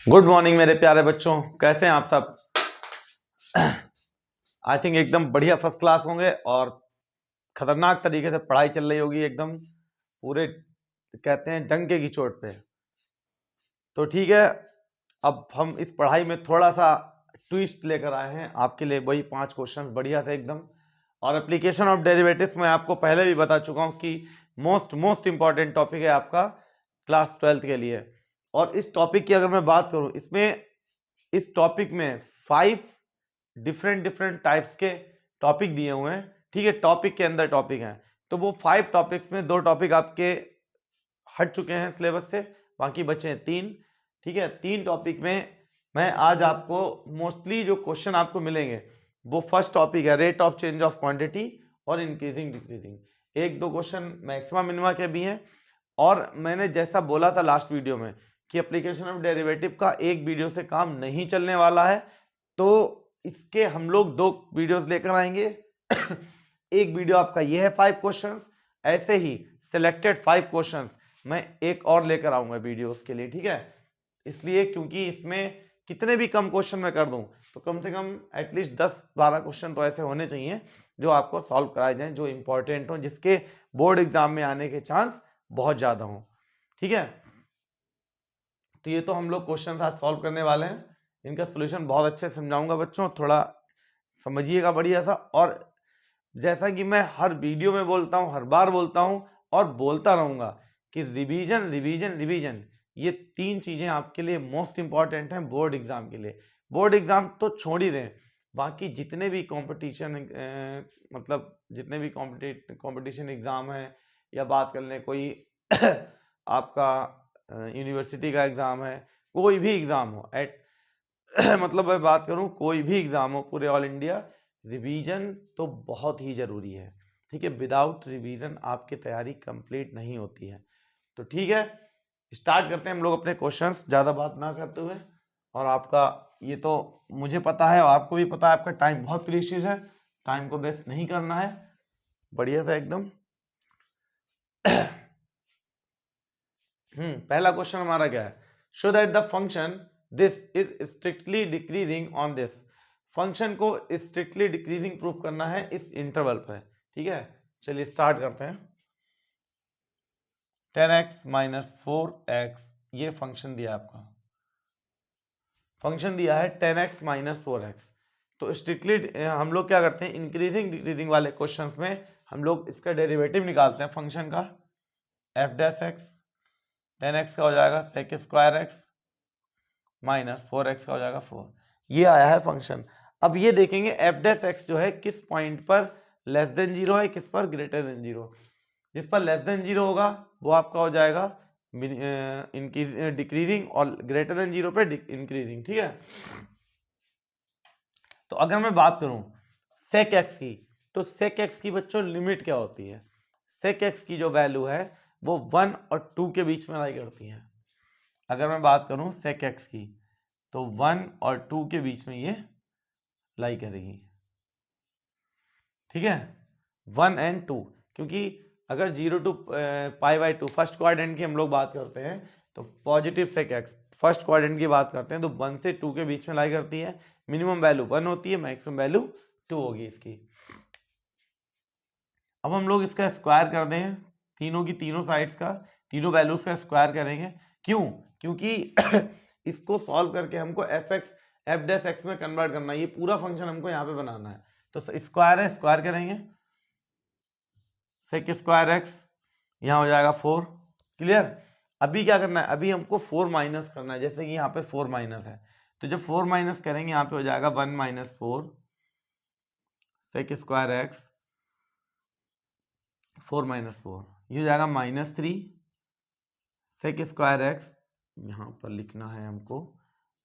Good morning मेरे प्यारे बच्चों, कैसे हैं आप सब। आई थिंक एकदम बढ़िया फर्स्ट क्लास होंगे और खतरनाक तरीके से पढ़ाई चल रही होगी, एकदम पूरे कहते हैं डंके की चोट पे। तो ठीक है, अब हम इस पढ़ाई में थोड़ा सा ट्विस्ट लेकर आए हैं आपके लिए, वही 5 क्वेश्चन बढ़िया से एकदम। और एप्लीकेशन ऑफ डेरिवेटिव्स मैं आपको पहले भी बता चुका हूं कि मोस्ट इंपॉर्टेंट टॉपिक है आपका क्लास 12th के लिए। और इस टॉपिक की अगर मैं बात करूं, इसमें इस टॉपिक में 5 डिफरेंट टाइप्स के टॉपिक दिए हुए हैं। ठीक है, टॉपिक के अंदर टॉपिक हैं, तो वो 5 टॉपिक्स में 2 टॉपिक आपके हट चुके हैं सिलेबस से, बाकी बचे हैं 3। ठीक है, 3 टॉपिक में मैं आज आपको मोस्टली जो क्वेश्चन आपको मिलेंगे वो फर्स्ट टॉपिक है rate of change of quantity और increasing decreasing. 1-2 question maximum minima के भी हैं। और मैंने जैसा बोला था लास्ट वीडियो में कि एप्लीकेशन ऑफ डेरिवेटिव का एक वीडियो से काम नहीं चलने वाला है, तो इसके हम लोग 2 वीडियोस लेकर आएंगे। एक वीडियो आपका ये है 5 क्वेश्चंस, ऐसे ही सिलेक्टेड 5 क्वेश्चंस मैं एक और लेकर आऊंगा वीडियोस के लिए। ठीक है, इसलिए क्योंकि इसमें कितने भी कम क्वेश्चन मैं कर दूं तो कम से कम एटलीस्ट 10-12 क्वेश्चन तो ऐसे होने चाहिए जो आपको सॉल्व कराए जाएं, जो इंपॉर्टेंट हो, जिसके बोर्ड एग्जाम में आने के चांस बहुत ज्यादा हो। ठीक है, तो ये तो हम लोग क्वेश्चन आज सॉल्व करने वाले हैं। इनका सोल्यूशन बहुत अच्छे से समझाऊंगा बच्चों, थोड़ा समझिएगा बढ़िया सा। और जैसा कि मैं हर वीडियो में बोलता हूं, हर बार बोलता हूं और बोलता रहूंगा कि रिवीजन रिवीजन रिवीजन, ये 3 चीजें आपके लिए मोस्ट इंपॉर्टेंट हैं बोर्ड एग्जाम के लिए। बोर्ड एग्जाम तो छोड़ ही दें, बाकी जितने भी कंपटीशन मतलब जितने भी कंपटीशन एग्जाम है, या बात कर लें कोई आपका यूनिवर्सिटी का एग्जाम है, कोई भी एग्जाम हो एट मतलब मैं बात करूं कोई भी एग्जाम हो पूरे ऑल इंडिया, रिवीजन तो बहुत ही जरूरी है। ठीक है, विदाउट रिवीजन आपकी तैयारी कंप्लीट नहीं होती है। तो ठीक है, स्टार्ट करते हैं हम लोग अपने क्वेश्चंस, ज्यादा बात ना करते हुए। और आपका ये तो मुझे पता है और आपको भी पता है, आपका टाइम बहुत प्रीशियस है, टाइम को वेस्ट नहीं करना है, बढ़िया सा एकदम। पहला क्वेश्चन हमारा क्या है, show that the function this is strictly decreasing on this. Function को स्ट्रिक्टली डिक्रीजिंग प्रूफ करना है इस इंटरवल पर। ठीक है, चलिए स्टार्ट करते हैं। 10x माइनस 4x, ये फंक्शन दिया आपका, फंक्शन दिया है 10x माइनस 4x। तो स्ट्रिक्टली हम लोग क्या करते हैं, इंक्रीजिंग डिक्रीजिंग वाले क्वेश्चंस में हम लोग इसका डेरिवेटिव निकालते हैं फंक्शन का। एफ डैश एक्स 10x का हो जाएगा सेक स्क्वायर एक्स माइनस 4x का हो जाएगा 4। ये आया है फंक्शन। अब ये देखेंगे एफ डैश एक्स जो है किस पॉइंट पर लेस देन 0 है, किस पर ग्रेटर देन 0। जिस पर लेस देन 0 होगा वो आपका हो जाएगा डिक्रीजिंग, और ग्रेटर देन 0 पे इंक्रीजिंग। ठीक है, तो अगर मैं बात करूं सेक एक्स की, तो सेक एक्स की बच्चों लिमिट क्या होती है, सेक एक्स की जो वैल्यू है वो 1 और 2 के बीच में लाई करती है। अगर मैं बात करूं सेक एक्स की, तो 1 और 2 के बीच में ये लाई करेगी। ठीक है, 1 and 2, क्योंकि अगर 0 to π/2 फर्स्ट क्वाड्रेंट की हम लोग बात करते हैं, तो positive sec x first quadrant की बात करते हैं तो 1 से 2 के बीच में लाई करती है। मिनिमम वैल्यू 1 होती है, मैक्सिमम वैल्यू 2 होगी इसकी। अब हम लोग इसका स्क्वायर कर दें, तीनों की तीनों साइड्स का, तीनों वैल्यूज का स्क्वायर करेंगे। क्यों, क्योंकि इसको सॉल्व करके हमको एफ डैश एक्स में कन्वर्ट करना है, ये पूरा फंक्शन हमको यहाँ पे बनाना है। तो स्क्वायर है, स्क्वायर करेंगे, सेक स्क्वायर एक्स यहाँ हो जाएगा 4। क्लियर। अभी क्या करना है, अभी हमको 4 माइनस करना है, जैसे कि यहाँ पे 4 माइनस है, तो जब 4 माइनस करेंगे यहाँ पे हो जाएगा 1 minus 4 sec square x 4 minus 4, ये हो जाएगा -3 सेक स्क्वायर एक्स, यहाँ पर लिखना है हमको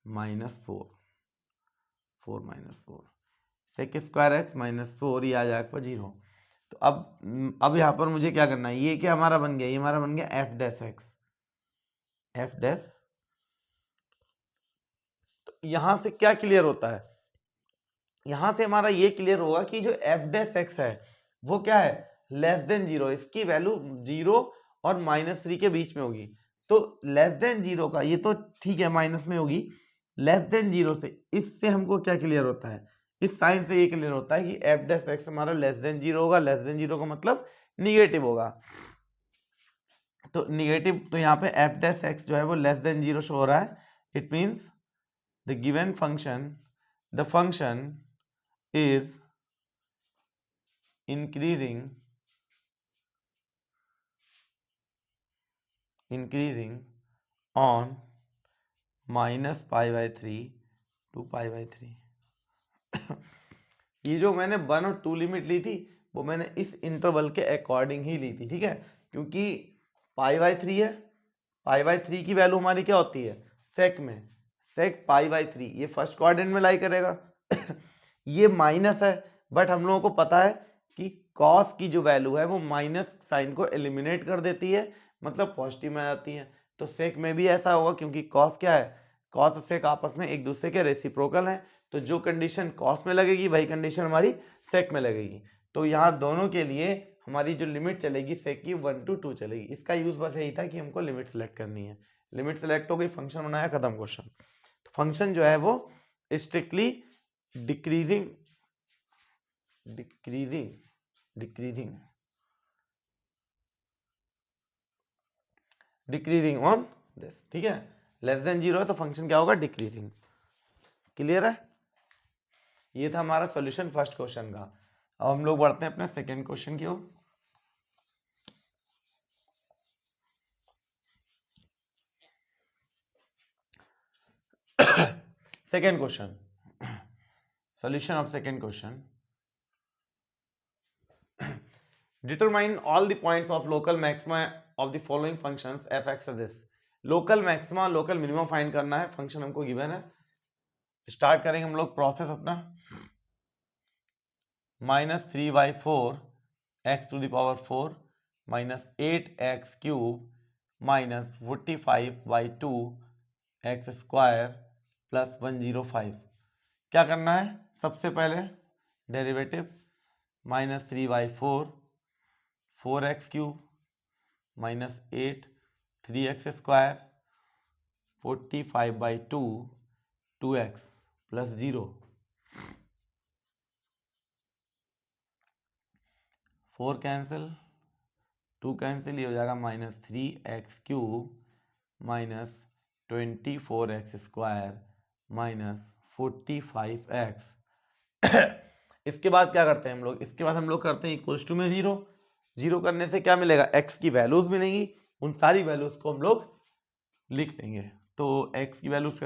-4 4 माइनस 4 सेक स्क्वायर एक्स -4, ये आ जाएगा 0। तो अब यहाँ पर मुझे क्या करना है, ये क्या हमारा बन गया, ये हमारा बन गया F dash x, F dash. तो यहां से क्या क्लियर होता है, यहां से हमारा ये क्लियर होगा कि जो एफ डैश एक्स है वो क्या है, लेस देन 0, इसकी वैल्यू 0 और -3 के बीच में होगी। तो लेस देन जीरो का ये तो ठीक है माइनस में होगी, लेस देन जीरो से इससे हमको क्या क्लियर होता है, इस साइन से ये क्लियर होता है कि एफ डैश एक्स हमारा लेस देन जीरो होगा। लेस देन जीरो का मतलब निगेटिव होगा, तो निगेटिव, तो यहाँ पे एफ डैश एक्स जो है वो लेस देन जीरो शो हो रहा है। It means the given function, the function is increasing on minus pi by three to pi by three. ये जो मैंने 1 और 2 लिमिट ली थी वो मैंने इस इंटरवल के अकॉर्डिंग ही ली थी, ठीक है, क्योंकि पाई बाई थ्री है, पाई बाई थ्री की वैल्यू हमारी क्या होती है सेक में, सेक पाई बाई थ्री, ये फर्स्ट क्वाड्रेंट में लाई करेगा। ये माइनस है, बट हम लोगों को पता है कि कॉस की जो वैल्यू है वो माइनस साइन को एलिमिनेट कर देती है, मतलब पॉजिटिव में आ जाती है। तो सेक में भी ऐसा होगा, क्योंकि कॉस क्या है, कॉस और सेक आपस में एक दूसरे के रेसिप्रोकल हैं, तो जो कंडीशन कॉस में लगेगी वही कंडीशन हमारी सेक में लगेगी। तो यहाँ दोनों के लिए हमारी जो लिमिट चलेगी सेक की 1 to 2 चलेगी। इसका यूज बस यही था कि हमको लिमिट सेलेक्ट करनी है, लिमिट सेलेक्ट हो गई, फंक्शन बनाया, खत्म क्वेश्चन। तो फंक्शन जो है वो strictly decreasing decreasing decreasing decreasing on this, ठीक है, लेस देन जीरो है तो फंक्शन क्या होगा डिक्रीजिंग। क्लियर है, ये था हमारा सॉल्यूशन फर्स्ट क्वेश्चन का। अब हम लोग बढ़ते हैं अपने सेकंड क्वेश्चन की ओर। Second question, solution of second question. Determine all the points of local maxima of the following functions f(x) is this. Local maxima local minimum find करना है, फंक्शन हमको गिवन है। स्टार्ट करेंगे हम लोग प्रोसेस अपना, minus 3/4 x to the power 4 minus 8x cube minus 45/2 x square plus 105। क्या करना है, सबसे पहले derivative minus 3/4 4x cube minus 8 3x square 45/2 2x plus 0 4 cancel 2 cancel, ये हो जाएगा minus 3x cube minus 24x square minus 45x। इसके बाद क्या करते हैं हम लोग, इसके बाद हम लोग करते हैं इक्वल्स टू में 0। 0 करने से क्या मिलेगा, x की वैल्यूज मिलेंगी, उन सारी वैल्यूज को हम लोग लिख लेंगे। तो x की वैल्यूज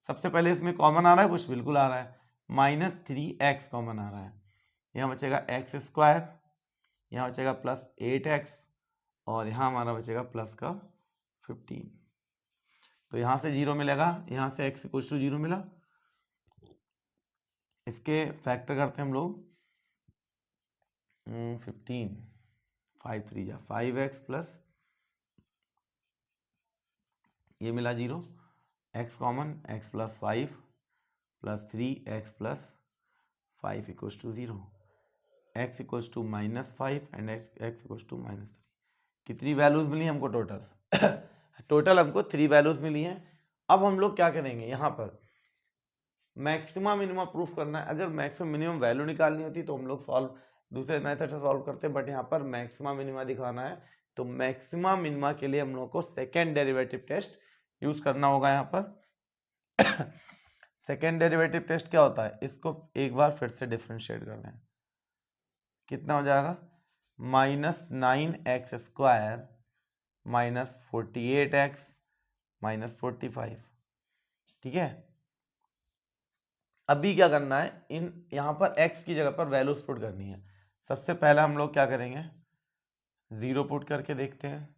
सबसे पहले इसमें कॉमन आ रहा है, कुछ बिल्कुल आ रहा है, माइनस 3x कॉमन आ रहा है, यहाँ बचेगा एक्स स्क्वायर, यहाँ बचेगा प्लस 8x और यहाँ हमारा बचेगा प्लस का 15। तो यहाँ से 0 मिलेगा, यहाँ से x इक्वल्स टू 0 मिला। इसके फैक्टर करते हैं हम लोग, 15 5 3 जा 5x प्लस ये मिला 0, x common x plus 5 plus 3x plus 5 equals to 0, x equals to -5 and x equals to -3। कितनी वैल्यूज मिली हमको टोटल? टोटल हमको 3 वैल्यूज मिली हैं। अब हम लोग क्या करेंगे, यहाँ पर मैक्सिमम मिनिमम प्रूफ करना है। अगर मैक्सिमम मिनिमम वैल्यू निकालनी होती तो हम लोग सॉल्व दूसरे मेथड से सॉल्व करते हैं, बट यहाँ पर मैक्सिमम मिनिमा दिखाना है, तो मैक्सिमम मिनिमा के लिए हम लोग को सेकेंड डेरिवेटिव टेस्ट यूज करना होगा। यहाँ पर सेकेंड डेरिवेटिव टेस्ट क्या होता है, इसको एक बार फिर से डिफरेंशिएट कर दें, कितना हो जाएगा, -9x square minus 48x minus 45, ठीक है। अभी क्या करना है, इन यहाँ पर x की जगह पर वैल्यूज पुट करनी है। सबसे पहला हम लोग क्या करेंगे, 0 पुट करके देखते हैं।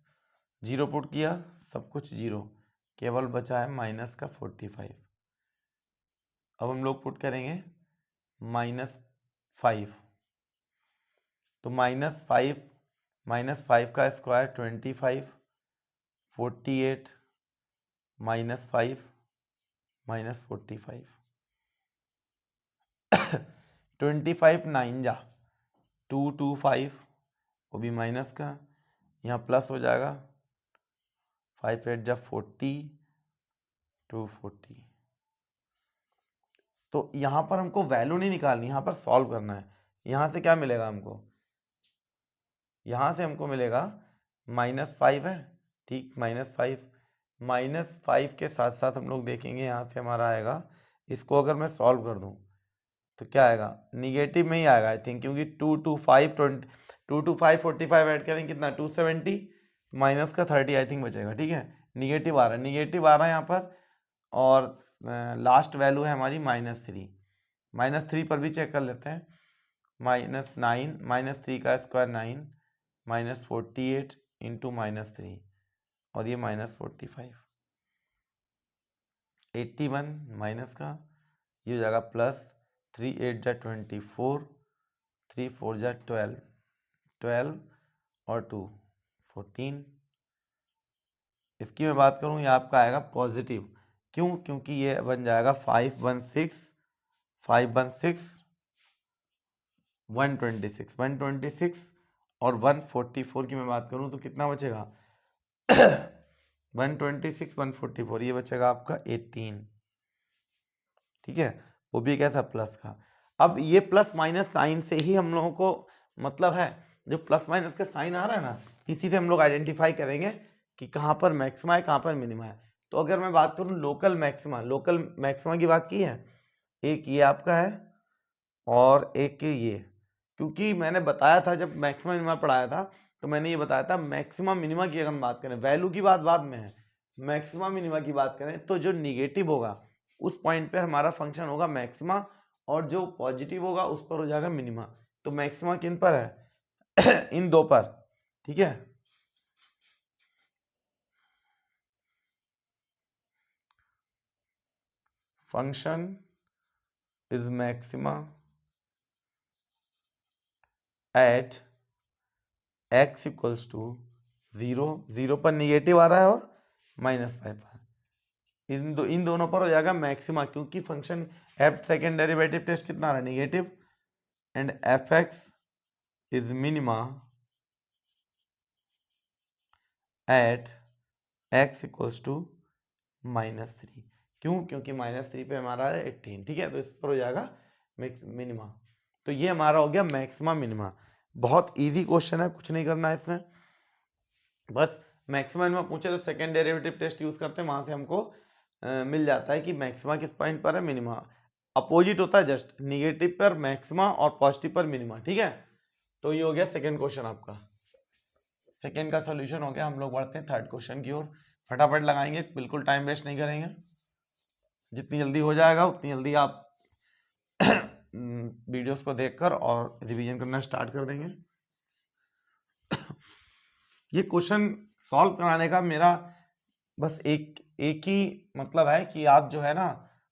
0 पुट किया, सब कुछ 0, केवल बचा है माइनस का 45। अब हम लोग पुट करेंगे -5, तो -5 का स्क्वायर 25, 48 -5 -45 25 9 जा 225, वो भी माइनस का, यहाँ प्लस हो जाएगा 5 8 जा 40, 240। तो यहाँ पर हमको वैल्यू नहीं निकालनी, यहाँ पर सॉल्व करना है। यहाँ से क्या मिलेगा हमको, यहाँ से हमको मिलेगा -5 है, ठीक, -5 के साथ साथ हम लोग देखेंगे यहाँ से हमारा आएगा, इसको अगर मैं सॉल्व कर दूँ तो क्या आएगा, निगेटिव में ही आएगा आई थिंक, क्योंकि 2 2 5 20, 2 2 5 45 ऐड करें कितना 270, माइनस का 30 आई थिंक बचेगा, ठीक है। निगेटिव आ रहा है यहाँ पर, और लास्ट वैल्यू है हमारी -3, -3 पर भी चेक कर लेते हैं, -9, -3 का स्क्वायर 9, -48 इंटू -3, और ये -45, 81 माइनस का, ये हो जाएगा प्लस, 3 8 जा 24, 3 4 जा 12, 12 और 2 14। इसकी मैं बात करूं, ये आपका आएगा पॉजिटिव, क्यों, क्योंकि ये बन जाएगा 516 126 और 144 की मैं बात करूं तो कितना बचेगा 126 144, ये बचेगा आपका 18, ठीक है, वो भी कैसा प्लस का। अब ये प्लस माइनस साइन से ही हम लोगों को मतलब है, जो प्लस माइनस का साइन आ रहा है ना, इसी से हम लोग आइडेंटिफाई करेंगे कि कहाँ पर मैक्सिमा है कहाँ पर मिनिमा है। तो अगर मैं बात करूँ लोकल मैक्सिमा की बात की है, एक ये आपका है और एक ये, क्योंकि मैंने बताया था जब मैक्सिमा मिनिमा पढ़ाया था तो मैंने ये बताया था मैक्सिमा मिनिमा की अगर हम बात करें, वैल्यू की बात बाद में है, मैक्सिमा मिनिमा की बात करें तो जो निगेटिव होगा उस पॉइंट पे हमारा फंक्शन होगा मैक्सिमा, और जो पॉजिटिव होगा उस पर हो जाएगा मिनिमा। तो मैक्सिमा किन पर है इन दो पर, ठीक है। Function is maxima at x equals to 0, 0 पर निगेटिव आ रहा है और -5 पर, इन दोनों पर हो जाएगा मैक्सिमा, क्योंकि function F second derivative test कितना आ रहा है negative, and F x is minima at x equals to -3, क्यों, क्योंकि -3 पे हमारा है 18, ठीक है, तो इस पर हो जाएगा मिनिमा। तो ये हमारा हो गया मैक्सिमा मिनिमा। बहुत इजी क्वेश्चन है, कुछ नहीं करना है इसमें, बस मैक्सिमा मिनिमा पूछे तो सेकेंड डेरिवेटिव टेस्ट यूज करते हैं, वहां से हमको मिल जाता है कि मैक्सिमा किस पॉइंट पर है, मिनिमा अपोजिट होता है, जस्ट निगेटिव पर मैक्सिमा और पॉजिटिव पर मिनिमा, ठीक है। तो ये हो गया सेकेंड क्वेश्चन आपका, सेकेंड का सॉल्यूशन हो गया। हम लोग बढ़ते हैं थर्ड क्वेश्चन की ओर, फटाफट लगाएंगे, बिल्कुल टाइम वेस्ट नहीं करेंगे, जितनी जल्दी हो जाएगा उतनी जल्दी आप वीडियोस को देखकर और रिवीजन करना स्टार्ट कर देंगे। ये क्वेश्चन सॉल्व कराने का मेरा बस एक ही मतलब है कि आप जो है ना,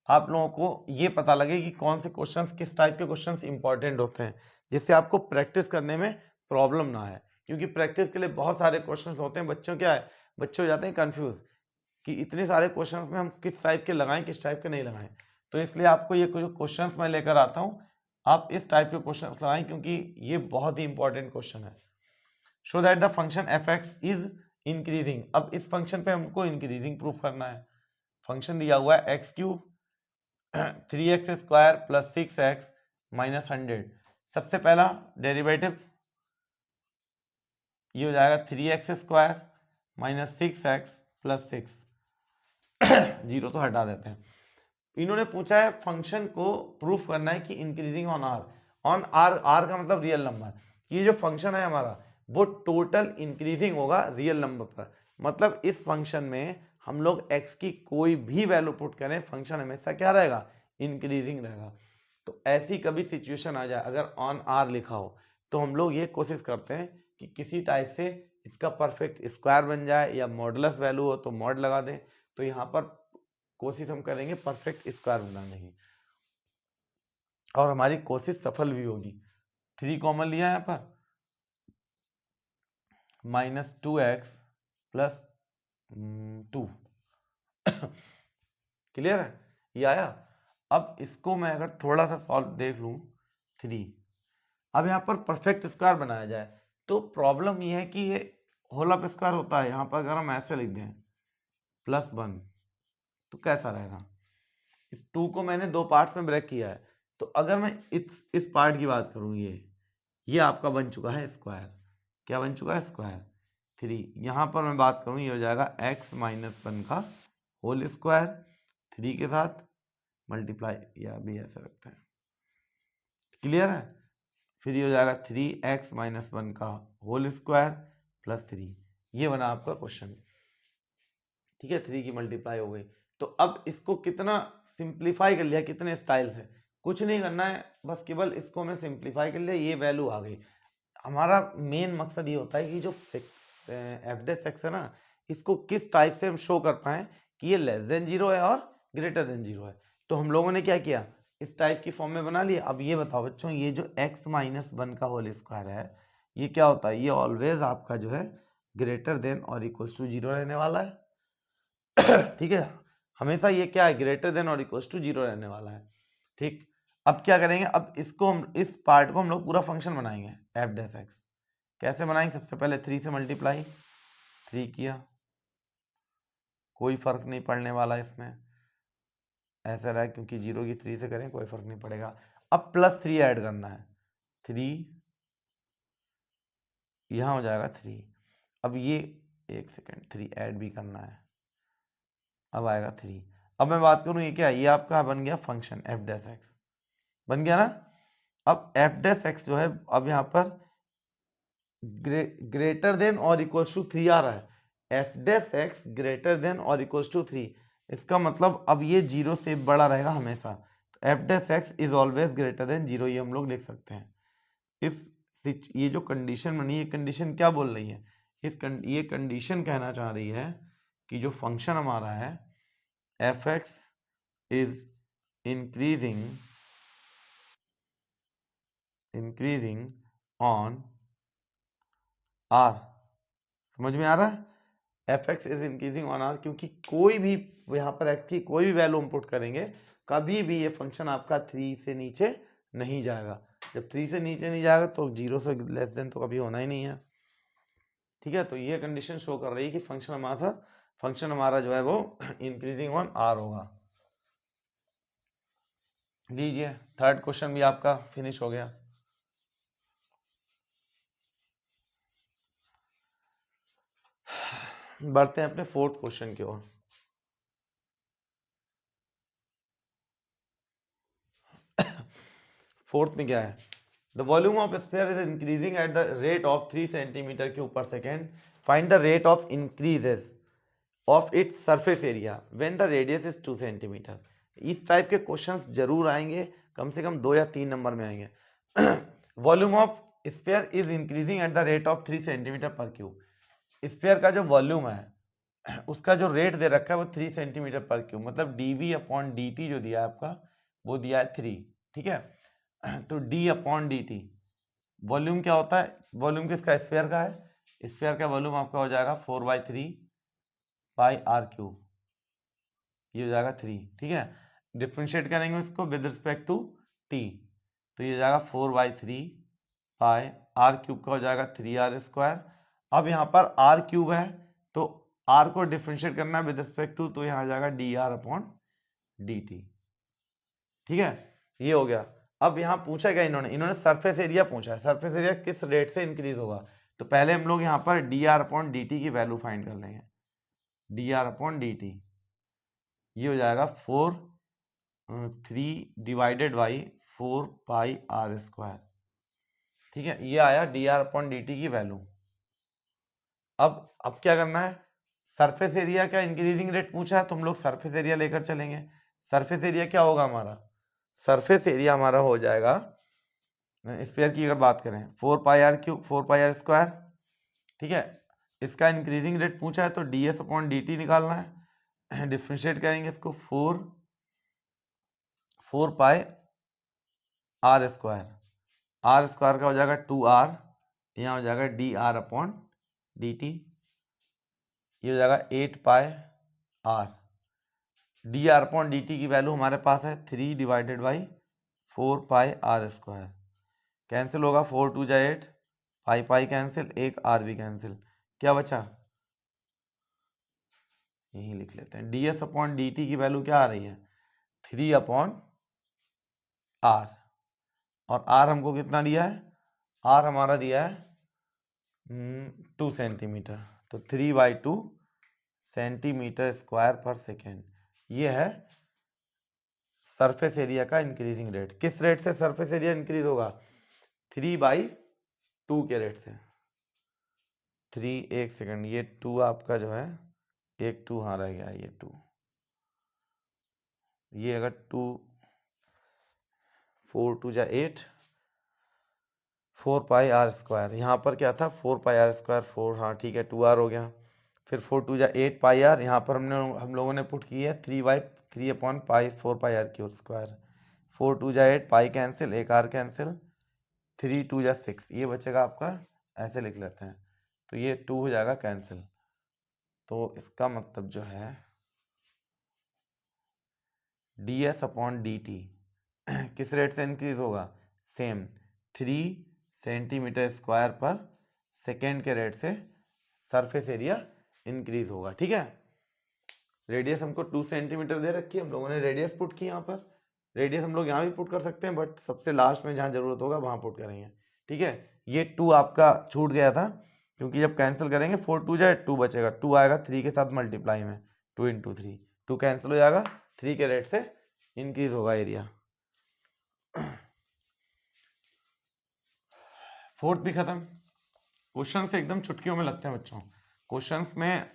आप लोगों को ये पता लगे कि कौन से क्वेश्चंस किस टाइप के क्वेश्चंस इंपॉर्टेंट होते हैं, जिससे आपको प्रैक्टिस करने में प्रॉब्लम ना है, क्योंकि प्रैक्टिस के लिए बहुत सारे क्वेश्चंस होते हैं, बच्चों क्या है, बच्चे हो जाते हैं कंफ्यूज कि इतने सारे क्वेश्चंस में हम किस टाइप के लगाएं किस टाइप के नहीं लगाएं। तो इसलिए आपको ये जो क्वेश्चंस मैं लेकर आता हूं, आप इस टाइप के क्वेश्चंस लगाएं, क्योंकि ये बहुत ही इंपॉर्टेंट क्वेश्चन है। Show that the function F x is increasing. अब इस फंक्शन पे हमको इंक्रीजिंग प्रूफ करना है। फंक्शन दिया हुआ है x cube 3x square plus 6x minus 100। सबसे पहला डेरिवेटिव ये हो जाएगा 3x square minus 6x plus 6, zero तो हटा देते हैं। इन्होंने पूछा है फंक्शन को प्रूफ करना है कि इंक्रीजिंग ऑन आर आर का मतलब रियल नंबर। ये जो फंक्शन है हमारा वो टोटल इंक्रीजिंग होगा रियल नंबर पर, मतलब इस फंक्शन में हम लोग x की कोई भी वैल्यू पुट करें, फंक्शन हमेशा क्या रहेगा, इंक्रीजिंग रहेगा। तो ऐसी कभी सिचुएशन आ जाए अगर ऑन आर लिखा हो तो हम लोग ये कोशिश करते हैं कि किसी टाइप से इसका परफेक्ट स्क्वायर बन जाए, या मॉडुलस वैल्यू हो तो मॉड लगा दें। तो यहाँ पर कोशिश हम करेंगे परफेक्ट स्क्वायर बनाने की, और हमारी कोशिश सफल भी होगी। 3 कॉमन लिया यहाँ पर, -2x प्लस 2 क्लियर है, ये आया। अब इसको मैं अगर थोड़ा सा सॉल्व देख लूं 3, अब यहाँ पर परफेक्ट स्क्वायर बनाया जाए तो प्रॉब्लम ये है कि ये होल ऑफ स्क्वायर होता है, यहाँ पर अगर हम ऐसे लिख दें +1, तो कैसा रहेगा? इस 2 को मैंने 2 पार्ट्स में ब्रेक किया है, तो अगर मैं इस पार्ट की बात करूं, ये आपका बन चुका है स्क्वायर। क्या बन चुका है? स्क्वायर। 3 यहाँ पर मैं बात करूं, ये हो जाएगा x - 1 का होल स्क्वायर, 3 के साथ मल्टीप्लाई, या भी ऐसे रखते हैं, क्लियर है? फिर ये हो जाएगा 3x - 1 का होल स्क्वायर प्लस 3। ये बना आपका क्वेश्चन, ठीक है। 3 की मल्टीप्लाई हो गई। तो अब इसको कितना सिंप्लीफाई कर लिया, कितने स्टाइल से, कुछ नहीं करना है, बस केवल इसको मैं सिंप्लीफाई कर लिया, ये वैल्यू आ गई। हमारा मेन मकसद ये होता है कि जो f' है ना, इसको किस टाइप से हम शो कर पाए कि ये लेस देन 0 है और ग्रेटर देन 0 है। तो हम लोगों ने क्या किया, इस टाइप की फॉर्म में बना लिया। अब ये बताओ बच्चों, ये जो x - 1 का होल स्क्वायर है, ये क्या होता है? ये ऑलवेज आपका जो है ग्रेटर देन और इक्वल टू 0 रहने वाला है, ठीक है। हमेशा ये क्या है? ग्रेटर देन और इक्वल टू 0 रहने वाला है, ठीक। अब क्या करेंगे, अब इसको हम, इस पार्ट को हम लोग पूरा फंक्शन बनाएंगे f'(x). कैसे बनाएंगे? सबसे पहले 3 से मल्टीप्लाई, 3 किया, कोई फर्क नहीं पड़ने वाला इसमें, ऐसा रहा, क्योंकि 0 की 3 से करें कोई फर्क नहीं पड़ेगा। अब +3 ऐड करना है, 3 यहाँ हो जाएगा 3। अब ये, एक सेकेंड, 3 ऐड भी करना है, अब आएगा 3। अब मैं बात करूं, ये क्या है? ये आपका बन गया फंक्शन f'(x), बन गया ना। अब f'(x) जो है, अब यहाँ पर ग्रेटर देन और इक्वल टू 3 आ रहा है, f'(x) ग्रेटर देन और इक्वल टू 3। इसका मतलब अब ये 0 से बड़ा रहेगा हमेशा, तो f'(x) is always greater than 0, ये हम लोग लिख सकते हैं। ये जो कंडीशन बनी, ये कंडीशन क्या बोल रही है? ये कंडीशन कहना चाह रही है कि जो फंक्शन हमारा है f(x) is increasing on r। समझ में आ रहा है? f(x) is increasing on r, क्योंकि कोई भी यहाँ पर x की कोई भी वैल्यू इनपुट करेंगे, कभी भी ये फंक्शन आपका 3 से नीचे नहीं जाएगा। जब 3 से नीचे नहीं जाएगा तो 0 से लेस देन तो कभी होना ही नहीं है, ठीक है। तो ये कंडीशन शो कर रही है कि फंक्शन हमारा जो है वो इंक्रीजिंग ऑन r होगा। लीजिए, थर्ड क्वेश्चन भी आपका फिनिश हो गया। बढ़ते हैं अपने फोर्थ क्वेश्चन की ओर। फोर्थ में क्या है? The volume of sphere is increasing at the rate of 3 centimetre cube पर second. Find the rate of increases of its surface area when the radius is 2 centimetre. इस टाइप के questions जरूर आएंगे, कम से कम 2 या 3 नंबर में आएंगे। Volume of sphere is increasing at the rate of 3 centimetre पर क्यूब। स्फीयर का जो वॉल्यूम है उसका जो रेट दे रखा है वो 3 सेंटीमीटर पर क्यूब, मतलब dv/dt जो दिया है आपका, वो दिया है 3, ठीक है। तो d/dt वॉल्यूम क्या होता है? वॉल्यूम किसका? स्फीयर का है। स्फीयर का वॉल्यूम आपका हो जाएगा 4/3 पाई r³, ये हो जाएगा 3, ठीक है। डिफ्रेंशिएट करेंगे इसको विद रिस्पेक्ट टू t, तो ये हो जाएगा 4/3 पाई r³ का हो जाएगा 3r²। अब यहाँ पर r³ है, तो r को डिफ्रेंशिएट करना है विद रिस्पेक्ट टू, तो यहाँ आ जाएगा dr/dt, ठीक है। ये हो गया। अब यहाँ पूछा क्या इन्होंने सरफेस एरिया पूछा है। सरफेस एरिया किस रेट से इंक्रीज होगा? तो पहले हम लोग यहाँ पर dr/dt की वैल्यू फाइंड कर लेंगे। dr/dt ये हो जाएगा 3 डिवाइडेड बाई 4 पाई r², ठीक है। ये आया dr/dt की वैल्यू। अब क्या करना है? सरफेस एरिया का इंक्रीजिंग रेट पूछा है, तो हम लोग सरफेस एरिया लेकर चलेंगे। सरफेस एरिया क्या होगा हमारा? सरफेस एरिया हमारा हो जाएगा, स्फीयर की अगर बात करें, 4 पाई r², ठीक है। इसका इंक्रीजिंग रेट पूछा है तो ds/dt निकालना है। डिफ्रेंशिएट करेंगे इसको, 4 पाई r², r² का हो जाएगा 2r, यहाँ हो जाएगा dr/dt, ये हो जाएगा 8 पाई r। dr/dt की वैल्यू हमारे पास है 3 divided by 4 pi r²। Cancel होगा, 4 2 जा 8, पाई पाई कैंसिल, एक r भी कैंसिल, क्या बचा? यही लिख लेते हैं। ds/dt की वैल्यू क्या आ रही है 3/r, और r हमको कितना दिया है, r हमारा दिया है 2 सेंटीमीटर, तो 3/2 सेंटीमीटर स्क्वायर पर सेकेंड। ये है सरफेस एरिया का इंक्रीजिंग रेट। किस रेट से सरफेस एरिया इंक्रीज होगा, 3/2 के रेट से। 3, एक सेकंड, ये 2 आपका जो है, एक 2 हाँ रह गया, ये 2, ये अगर 2, 4 2 जा 8, 4πr², यहाँ पर क्या था 4πr², 4, हाँ ठीक है 2r हो गया। फिर 4 2 जा 8πr, यहाँ पर हम लोगों ने पुट की है 3/3/4πr²। 4 2 जा 8, पाई कैंसिल, एक r कैंसिल, 3 2 जा 6, ये बचेगा आपका, ऐसे लिख लेते हैं, तो ये 2 हो जाएगा कैंसिल। तो इसका मतलब जो है ds/dt किस रेट से इंक्रीज होगा, सेम 3 सेंटीमीटर स्क्वायर पर सेकेंड के रेट से सरफेस एरिया इंक्रीज होगा। ठीक है, रेडियस हमको 2 सेंटीमीटर दे रखी है, हम लोगों ने रेडियस पुट की यहाँ पर। रेडियस हम लोग यहाँ भी पुट कर सकते हैं, बट सबसे लास्ट में जहाँ जरूरत होगा वहाँ पुट करेंगे। ठीक है, ये 2 आपका छूट गया था, क्योंकि जब कैंसिल करेंगे 4 2 जाए 2 बचेगा, 2 आएगा 3 के साथ मल्टीप्लाई में, 2 × 3, 2 कैंसिल हो जाएगा, 3 के रेट से इंक्रीज होगा एरिया। फोर्थ भी खत्म। क्वेश्चन से एकदम चुटकियों में लगते हैं बच्चों। क्वेश्चंस में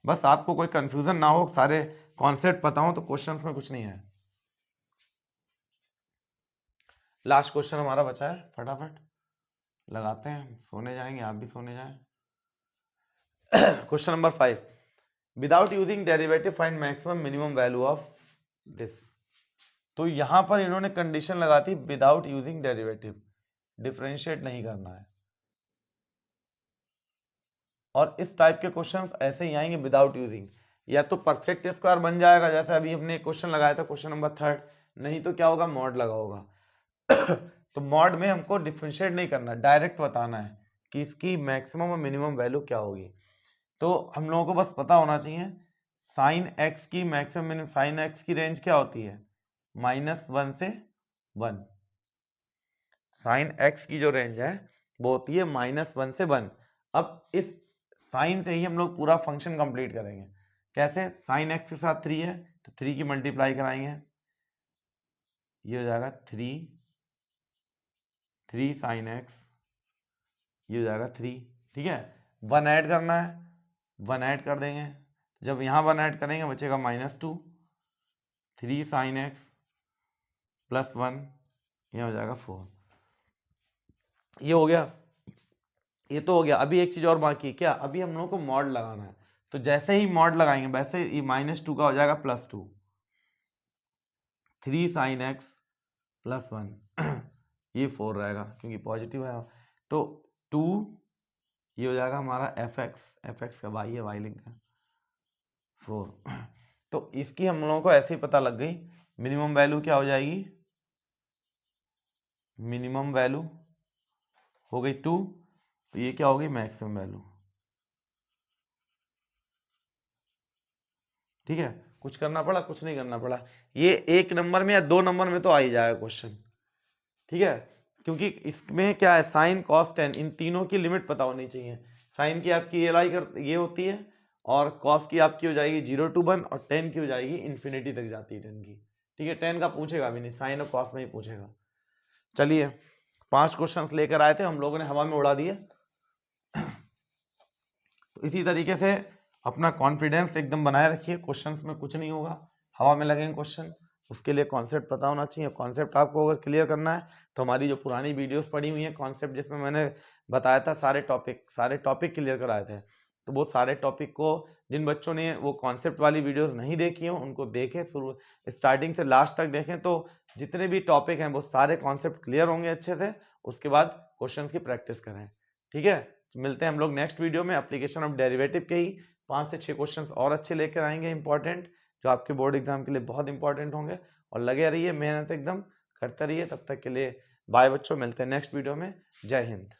बस आपको कोई कंफ्यूजन ना हो, सारे कॉन्सेप्ट पता हो, तो क्वेश्चंस में कुछ नहीं है। लास्ट क्वेश्चन हमारा बचा है, फटाफट लगाते हैं, सोने जाएंगे, आप भी सोने जाएं। Question number 5, without using derivative find maximum minimum value of this. तो यहां पर इन्होंने कंडीशन लगा थी विदाउट यूजिंग डेरिवेटिव, डिफरेंशिएट नहीं करना है। और इस टाइप के क्वेश्चंस ऐसे ही आएंगे विदाउट यूजिंग, या तो परफेक्ट स्क्वायर बन जाएगा जैसे अभी हमने क्वेश्चन लगाया था क्वेश्चन नंबर 3, नहीं तो क्या होगा, मॉड लगा होगा। तो मॉड में हमको डिफरेंशिएट नहीं करना, डायरेक्ट बताना है कि इसकी मैक्सिमम और मिनिमम वैल्यू क्या होगी। तो हम लोगों को बस पता होना चाहिए साइन एक्स की मैक्सिमम मिनिमम, साइन एक्स की रेंज क्या होती है, -1 से 1। साइन एक्स की जो रेंज है वो होती है -1 से 1। अब इस साइन से ही हम लोग पूरा फंक्शन कंप्लीट करेंगे। कैसे, साइन एक्स के साथ 3 है तो 3 की मल्टीप्लाई कराएंगे, ये हो जाएगा 3 साइन एक्स, ये हो जाएगा 3। ठीक है, 1 ऐड करना है, 1 ऐड कर देंगे, जब यहाँ 1 ऐड करेंगे बचेगा -2, 3 साइन एक्स +1, ये हो जाएगा 4। ये हो गया, ये तो हो गया। अभी एक चीज और बाकी है, क्या, अभी हम लोगों को मॉड लगाना है। तो जैसे ही मॉड लगाएंगे वैसे ये -2 का हो जाएगा +2, 3 साइन एक्स +1 ये 4 रहेगा क्योंकि पॉजिटिव है। तो 2, ये हो जाएगा हमारा f(x) का y है, y लिंक है, 4। तो इसकी हम लोगों को ऐसे ही पता लग गई, मिनिमम वैल्यू क्या हो जाएगी, मिनिमम वैल्यू हो गई 2, तो ये क्या होगी, मैक्सिमम वैल्यू। ठीक है, कुछ करना पड़ा, कुछ नहीं करना पड़ा, ये 1 नंबर में या 2 नंबर में तो आ ही जाएगा क्वेश्चन। ठीक है, क्योंकि इसमें क्या है, साइन कॉस टेन, इन तीनों की लिमिट पता होनी चाहिए। साइन की आपकी ये होती है, और कॉस की आपकी हो जाएगी 0 to 1, और टेन की हो जाएगी इन्फिनिटी तक जाती है 10 की। ठीक है, 10 का पूछेगा भी नहीं, साइन और कॉस में ही पूछेगा। चलिए, 5 क्वेश्चंस लेकर आए थे, हम लोगों ने हवा में उड़ा दिए। तो इसी तरीके से अपना कॉन्फिडेंस एकदम बनाए रखिए, क्वेश्चंस में कुछ नहीं होगा, हवा में लगेंगे क्वेश्चन। उसके लिए कॉन्सेप्ट पता होना चाहिए। कॉन्सेप्ट आपको अगर क्लियर करना है तो हमारी जो पुरानी वीडियोस पड़ी हुई हैं कॉन्सेप्ट, जिसमें मैंने बताया था सारे टॉपिक क्लियर कराए थे, तो वो सारे टॉपिक को जिन बच्चों ने वो कॉन्सेप्ट वाली वीडियोस नहीं देखी हो उनको देखें, शुरू स्टार्टिंग से लास्ट तक देखें, तो जितने भी टॉपिक हैं वो सारे कॉन्सेप्ट क्लियर होंगे अच्छे से। उसके बाद क्वेश्चन की प्रैक्टिस करें। ठीक है, मिलते हैं हम लोग नेक्स्ट वीडियो में। एप्लीकेशन ऑफ डेरिवेटिव के ही 5 से 6 क्वेश्चंस और अच्छे लेकर आएंगे इंपॉर्टेंट, जो आपके बोर्ड एग्जाम के लिए बहुत इंपॉर्टेंट होंगे। और लगे रहिए, मेहनत एकदम करते रहिए। तब तक के लिए बाय बच्चों, मिलते हैं नेक्स्ट वीडियो में। जय हिंद।